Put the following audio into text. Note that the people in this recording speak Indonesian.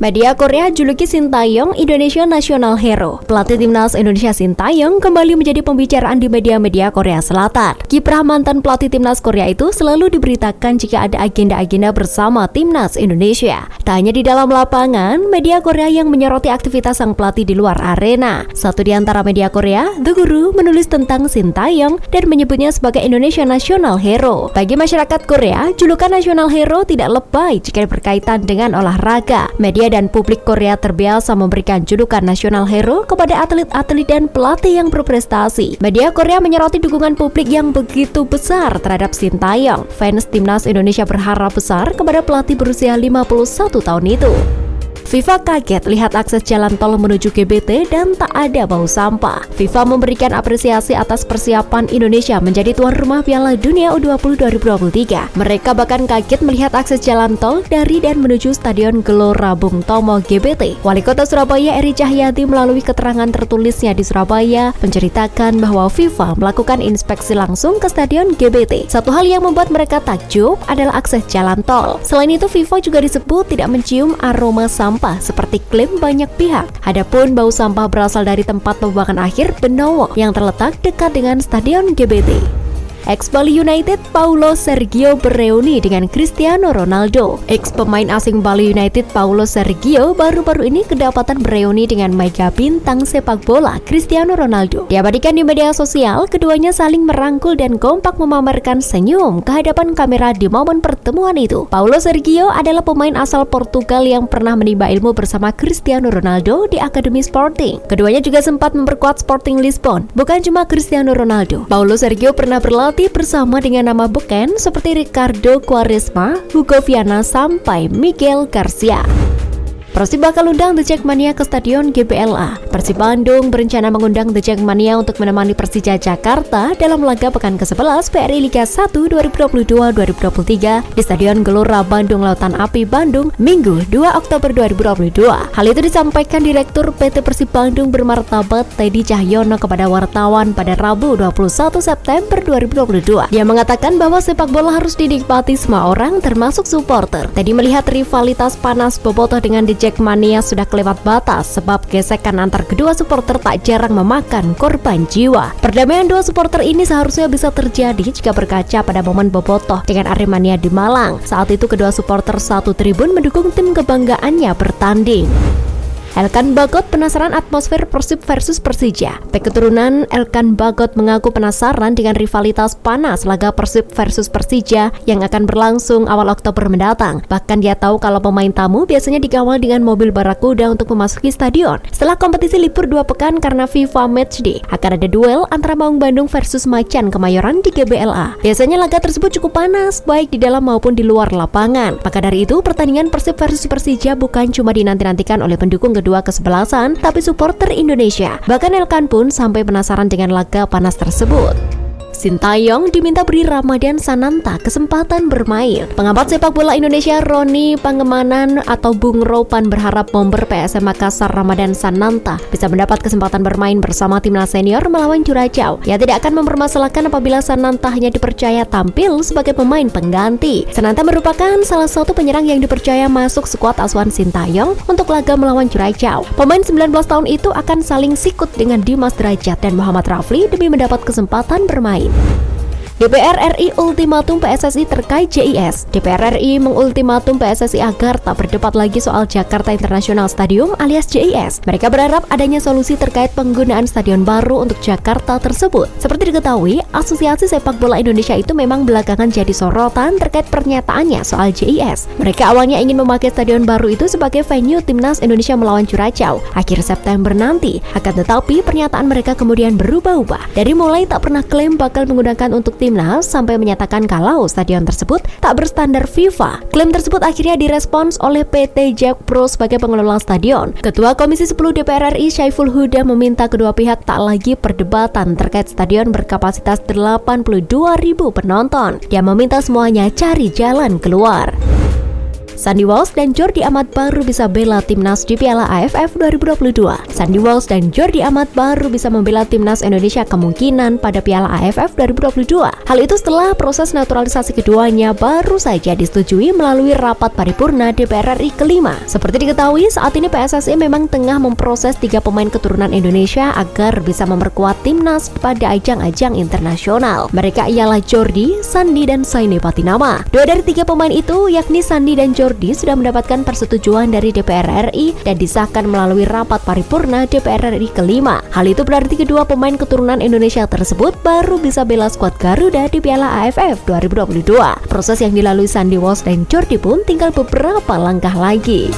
Media Korea juluki Sintayong Indonesia National Hero. Pelatih timnas Indonesia Sintayong kembali menjadi pembicaraan di media-media Korea Selatan. Kiprah mantan pelatih timnas Korea itu selalu diberitakan jika ada agenda-agenda bersama timnas Indonesia. Tak hanya di dalam lapangan, media Korea yang menyoroti aktivitas sang pelatih di luar arena. Satu di antara media Korea, The Guru, menulis tentang Sintayong dan menyebutnya sebagai Indonesia National Hero. Bagi masyarakat Korea, julukan National Hero tidak lebay jika berkaitan dengan olahraga. Media dan publik Korea terbiasa memberikan julukan National Hero kepada atlet-atlet dan pelatih yang berprestasi. Media Korea menyoroti dukungan publik yang begitu besar terhadap Sintayong. Fans timnas Indonesia berharap besar kepada pelatih berusia 51 tahun itu. FIFA kaget lihat akses jalan tol menuju GBT dan tak ada bau sampah. FIFA memberikan apresiasi atas persiapan Indonesia menjadi tuan rumah Piala Dunia U20 2023. Mereka bahkan kaget melihat akses jalan tol dari dan menuju Stadion Gelora Bung Tomo GBT. Wali Kota Surabaya Eri Cahyadi melalui keterangan tertulisnya di Surabaya menceritakan bahwa FIFA melakukan inspeksi langsung ke Stadion GBT. Satu hal yang membuat mereka takjub adalah akses jalan tol. Selain itu, FIFA juga disebut tidak mencium aroma sampah seperti klaim banyak pihak. Adapun bau sampah berasal dari tempat pembuangan akhir Benowo yang terletak dekat dengan Stadion GBT. Ex-Bali United Paulo Sergio bereuni dengan Cristiano Ronaldo. Ex-pemain asing Bali United Paulo Sergio baru-baru ini kedapatan bereuni dengan mega bintang sepak bola Cristiano Ronaldo. Diabadikan di media sosial, keduanya saling merangkul dan kompak memamerkan senyum ke hadapan kamera di momen pertemuan itu. Paulo Sergio adalah pemain asal Portugal yang pernah menimba ilmu bersama Cristiano Ronaldo di Akademi Sporting. Keduanya juga sempat memperkuat Sporting Lisbon. Bukan cuma Cristiano Ronaldo, Paulo Sergio pernah berlatih bersama dengan nama beken seperti Ricardo Quaresma, Hugo Viana sampai Miguel Garcia. Persib bakal undang The Jackmania ke Stadion GBLA. Persib Bandung berencana mengundang The Jackmania untuk menemani Persija Jakarta dalam laga pekan ke-11 BRI Liga 1 2022-2023 di Stadion Gelora Bandung Lautan Api Bandung, Minggu 2 Oktober 2022. Hal itu disampaikan Direktur PT Persib Bandung bermartabat Teddy Cahyono kepada wartawan pada Rabu 21 September 2022. Dia mengatakan bahwa sepak bola harus dinikmati semua orang termasuk supporter. Teddy melihat rivalitas panas bobotoh dengan The Jackmania sudah kelewat batas sebab gesekan antar kedua supporter tak jarang memakan korban jiwa. Perdamaian dua supporter ini seharusnya bisa terjadi jika berkaca pada momen bobotoh dengan Aremania di Malang. Saat itu kedua supporter satu tribun mendukung tim kebanggaannya bertanding. Elkan Bagot penasaran atmosfer Persib versus Persija. Bek keturunan Elkan Bagot mengaku penasaran dengan rivalitas panas laga Persib versus Persija yang akan berlangsung awal Oktober mendatang. Bahkan dia tahu kalau pemain tamu biasanya dikawal dengan mobil barakuda untuk memasuki stadion. Setelah kompetisi libur 2 pekan karena FIFA Matchday, akan ada duel antara Maung Bandung versus Macan Kemayoran di GBLA. Biasanya laga tersebut cukup panas baik di dalam maupun di luar lapangan. Maka dari itu pertandingan Persib versus Persija bukan cuma dinanti-nantikan oleh pendukung kedua kesebelasan, tapi supporter Indonesia. Bahkan Elkan pun sampai penasaran dengan laga panas tersebut. Sintayong diminta beri Ramadan Sananta kesempatan bermain. Pengamat sepak bola Indonesia Roni Pangemanan atau Bung Ropan berharap member PSM Makassar Ramadan Sananta bisa mendapat kesempatan bermain bersama timnas senior melawan Curacao. Ia tidak akan mempermasalahkan apabila Sananta hanya dipercaya tampil sebagai pemain pengganti. Sananta merupakan salah satu penyerang yang dipercaya masuk skuad asuhan Sintayong untuk laga melawan Curacao. Pemain 19 tahun itu akan saling sikut dengan Dimas Derajat dan Muhammad Rafli demi mendapat kesempatan bermain. DPR RI ultimatum PSSI terkait JIS. DPR RI mengultimatum PSSI agar tak berdebat lagi soal Jakarta International Stadium alias JIS. Mereka berharap adanya solusi terkait penggunaan stadion baru untuk Jakarta tersebut. Seperti diketahui, Asosiasi Sepak Bola Indonesia itu memang belakangan jadi sorotan terkait pernyataannya soal JIS. Mereka awalnya ingin memakai stadion baru itu sebagai venue timnas Indonesia melawan Curacao akhir September nanti. Akan tetapi pernyataan mereka kemudian berubah-ubah. Dari mulai tak pernah klaim bakal menggunakan untuk timnas sampai menyatakan kalau stadion tersebut tak berstandar FIFA. Klaim tersebut akhirnya direspons oleh PT Jakpro sebagai pengelola stadion. Ketua Komisi 10 DPR RI Syaiful Huda meminta kedua pihak tak lagi perdebatan terkait stadion berkapasitas 82.000 penonton. Dia meminta semuanya cari jalan keluar. Sandy Walsh dan Jordi Amat baru bisa bela timnas di Piala AFF 2022. Sandy Walsh dan Jordi Amat baru bisa membela timnas Indonesia kemungkinan pada Piala AFF 2022. Hal itu setelah proses naturalisasi keduanya baru saja disetujui melalui rapat paripurna DPR RI kelima. Seperti diketahui, saat ini PSSI memang tengah memproses 3 pemain keturunan Indonesia agar bisa memperkuat timnas pada ajang-ajang internasional. Mereka ialah Jordi, Sandy, dan Saini Patinama. 2 dari 3 pemain itu, yakni Sandy dan Jordi, sudah mendapatkan persetujuan dari DPR RI dan disahkan melalui rapat paripurna DPR RI kelima. Hal itu berarti kedua pemain keturunan Indonesia tersebut baru bisa bela skuad Garuda di Piala AFF 2022. Proses yang dilalui Sandy Walsh dan Jordi pun tinggal beberapa langkah lagi.